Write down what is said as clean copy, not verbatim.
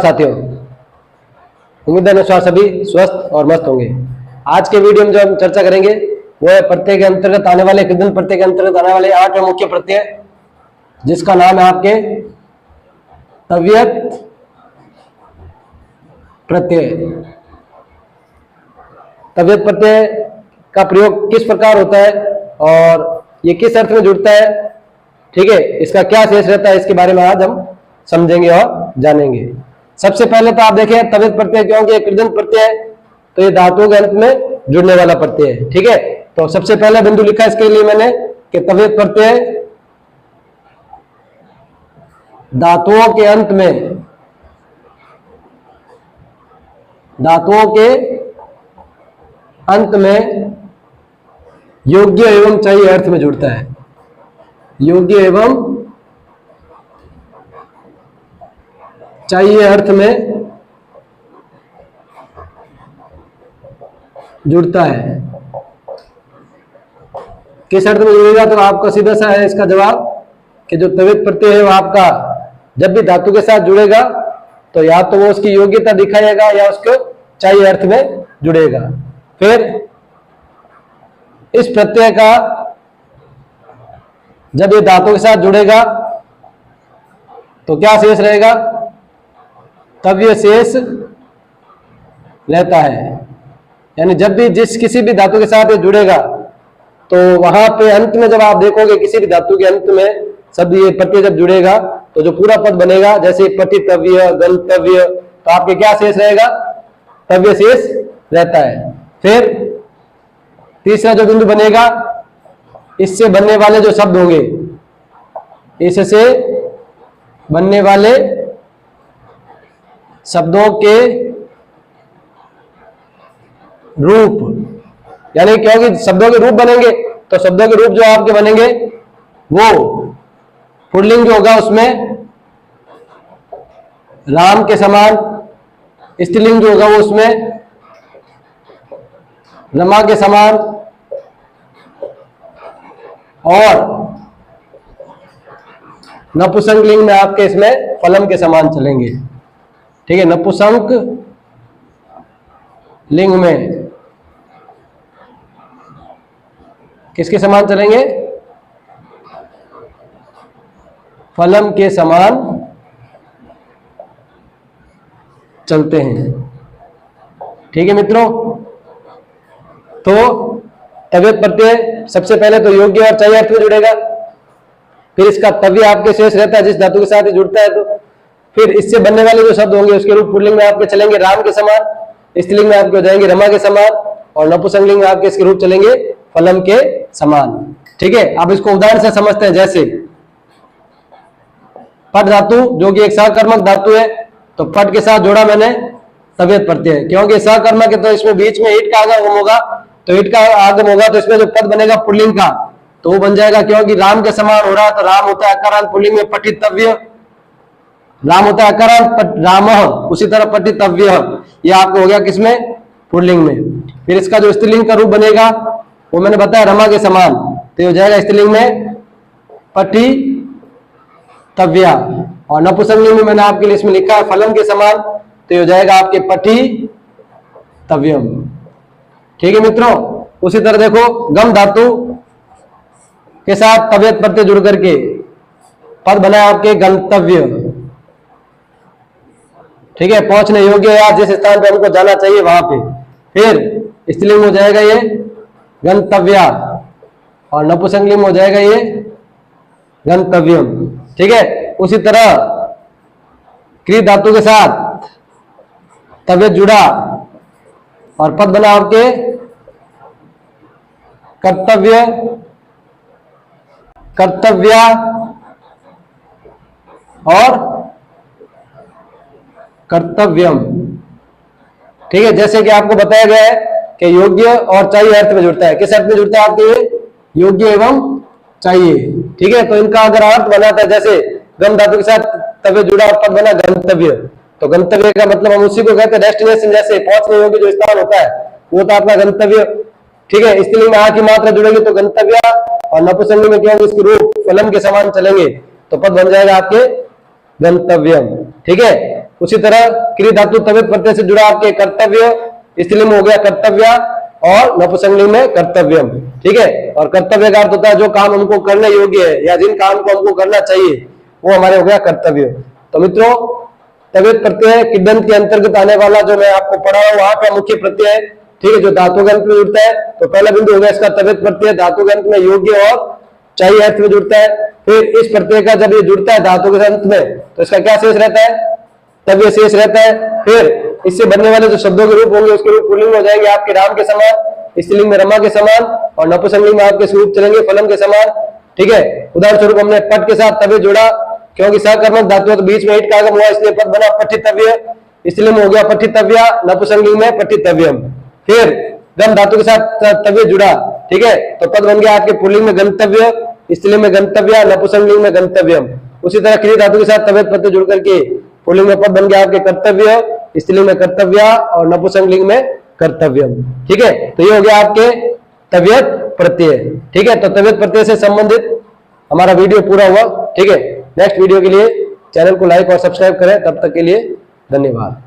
साथियों, उम्मीद है नमस्कार, सभी स्वस्थ और मस्त होंगे। आज के वीडियो में जो हम चर्चा करेंगे वो है प्रत्यय के अंतर्गत आने वाले, कृदंत प्रत्यय के अंतर्गत आने वाले 8 मुख्य प्रत्यय, जिसका नाम है आपके तव्यत् प्रत्यय। तव्यत् प्रत्यय का प्रयोग किस प्रकार होता है और ये किस अर्थ में जुड़ता है, ठीक है, इसका क्या शेष रहता है, इसके बारे में आज हम समझेंगे और जानेंगे। सबसे पहले तो आप देखें तव्यत् प्रत्यय, क्योंकि कृदंत प्रत्यय है तो ये धातुओं के अंत में जुड़ने वाला प्रत्यय है, ठीक है। तो सबसे पहला बिंदु लिखा इसके लिए मैंने कि तव्यत् प्रत्यय धातुओं के अंत में, धातुओं के अंत में योग्य एवं चाहिए अर्थ में जुड़ता है। योग्य एवं चाहिए अर्थ में जुड़ता है। किस अर्थ में जुड़ेगा, तो आपका सीधा सा है इसका जवाब कि जो तव्यत् प्रत्यय है वो आपका जब भी धातु के साथ जुड़ेगा तो या तो वो उसकी योग्यता दिखाएगा या उसको चाहिए अर्थ में जुड़ेगा। फिर इस प्रत्यय का जब ये धातु के साथ जुड़ेगा तो क्या शेष रहेगा, तव्य शेष रहता है। यानी जब भी किसी भी धातु के साथ ये जुड़ेगा तो वहां पे अंत में जब आप देखोगे किसी भी धातु के अंत में शब्द ये प्रत्यय जब जुड़ेगा तो जो पूरा पद बनेगा, जैसे पठितव्य, गंतव्य, तो आपके क्या शेष रहेगा, तव्य शेष रहता है। फिर तीसरा जो बिंदु बनेगा, इससे बनने वाले जो शब्द होंगे, इससे बनने वाले शब्दों के रूप, यानी क्योंकि शब्दों के रूप बनेंगे तो शब्दों के रूप जो आपके बनेंगे वो पुल्लिंग जो होगा उसमें राम के समान, स्त्रीलिंग जो होगा वो उसमें रमा के समान, और नपुंसक लिंग में आपके इसमें फलम के समान चलेंगे, ठीक है। नपुंसक लिंग में किसके समान चलेंगे, फलम के समान चलते हैं, ठीक है मित्रों। तो तव्यत् प्रत्यय सबसे पहले तो योग्य और चाहिए अर्थ में जुड़ेगा, फिर इसका तव्य आपके शेष रहता है जिस धातु के साथ जुड़ता है, तो फिर इससे बनने वाले जो शब्द होंगे उसके रूप पुल्लिंग में आपके चलेंगे राम के समान, स्त्रीलिंग में आपके हो जाएंगे रमा के समान, और नपुंसक लिंग में आपके इसके रूप चलेंगे फलम के समान, ठीक है। अब इसको उदाहरण से समझते हैं। जैसे पट धातु जो कि एक सहकर्मक धातु है, तो पट के साथ जोड़ा मैंने तव्यत् प्रत्यय, क्योंकि सहकर्मक है तो इसमें बीच में ईट का आगम होगा, तो ईट का आगम होगा तो इसमें जो पद बनेगा पुल्लिंग का तो वो बन जाएगा, क्योंकि राम के समान हो रहा है तो राम होता है अकारांत, पुल्लिंग में पठितव्य, राम होता है अकारांत, रामः, उसी तरह पठितव्य, ये आपको हो गया किसमें, पुल्लिंग में। फिर इसका जो स्त्रीलिंग का रूप बनेगा वो मैंने बताया रमा के समान, तो हो जाएगा स्त्रीलिंग में पठितव्या, और नपुंसक लिंग में मैंने आपके लिए इसमें लिखा है फलम के समान, तो हो जाएगा आपके पठितव्यम, ठीक है मित्रों। उसी तरह देखो गम धातु के साथ तव्यत् प्रत्यय जुड़ करके पद बना आपके गंतव्य, ठीक है, पहुंचने योग्य या जिस स्थान पे हमको जाना चाहिए वहां पे। फिर स्त्रीलिंग हो जाएगा ये गंतव्या, और नपुंसक लिंग हो जाएगा ये गंतव्यम, ठीक है। उसी तरह क्री धातु के साथ तव्यत् जुड़ा और पद बना आपके कर्तव्य, कर्तव्या, और कर्तव्यम, ठीक है। जैसे कि आपको बताया गया है कि योग्य और चाहिए अर्थ में जुड़ता है। किस अर्थ में जुड़ता है आपके, योग्य एवं चाहिए, ठीक है। तो इनका अगर अर्थ बनाता है, जैसे गम धातु के साथ तव्य जुड़ा और पद बना गंतव्य, तो गंतव्य का मतलब हम उसी को कहते हैं डेस्टिनेशन, जैसे पहुंचने योग्य जो स्थान होता है वो तो आपका गंतव्य, ठीक है। स्त्रीलिंग में आ की मात्रा जुड़ेगी तो गंतव्य, और नपुंसक में क्या होगा, इसके रूप फलम के समान चलेंगे तो पद बन जाएगा आपके गंतव्यम, ठीक है। उसी तरह क्रिया धातु तवेत प्रत्यय से जुड़ा आपके कर्तव्य, स्त्रीलिंग में हो गया कर्तव्या और नपुंसकलिंग में कर्तव्यम। ठीक है, और कर्तव्य का अर्थ होता है जो काम हमको करने योग्य है या जिन काम को हमको करना चाहिए वो हमारे हो गया कर्तव्य। तो मित्रों तवेत प्रत्यय किदंत के अंतर्गत आने वाला जो मैं आपको पढ़ा रहा हूं वहां का मुख्य प्रत्यय है। ठीक है, जो धातुगंत में जुड़ता है। तो पहला बिंदु हो गया इसका तवेत प्रत्यय धातुगंत में योग्य और चाहिए अर्थ में जुड़ता है। फिर इस प्रत्यय का जब ये जुड़ता है धातु के अंत में तो इसका क्या शेष रहता है, तब ये शेष रहता है। फिर इससे बनने वाले जो शब्दों के रूप होंगे उसके रूप पुल्लिंग हो जाएंगे आपके राम के समान, स्त्रीलिंग में रमा के समान और नपुंसकलिंग में आपके स्वरूप चलेंगे फलम के समान। ठीक है, उदाहरण स्वरूप हमने पट के साथ तवे जोड़ा क्योंकि सकर्मक धातु तो बीच में ईट का आगम हुआ इसलिए पद बना पठितव्य, स्त्रीलिंग में हो गया पठितव्या, नपुंसकलिंग में पठितव्यम। फिर गम धातु के साथ तवे जुड़ा, ठीक है, तो पद बन गया आपके पुल्लिंग में गंतव्य, स्त्रीलिंग में गंतव्या, नपुंसकलिंग में गंतव्यम। उसी तरह क्रिया धातु के साथ तवेत प्रत्यय जुड़ करके पुल्लिंग में पद बन गया आपके कर्तव्य, स्त्रीलिंग में कर्तव्या और नपुंसकलिंग में कर्तव्यम। ठीक है, तो ये हो गया आपके तवेत प्रत्यय। ठीक है, तो तवेत प्रत्यय से संबंधित हमारा वीडियो पूरा हुआ। ठीक है, नेक्स्ट वीडियो के लिए चैनल को लाइक और सब्सक्राइब करें। तब तक के लिए धन्यवाद।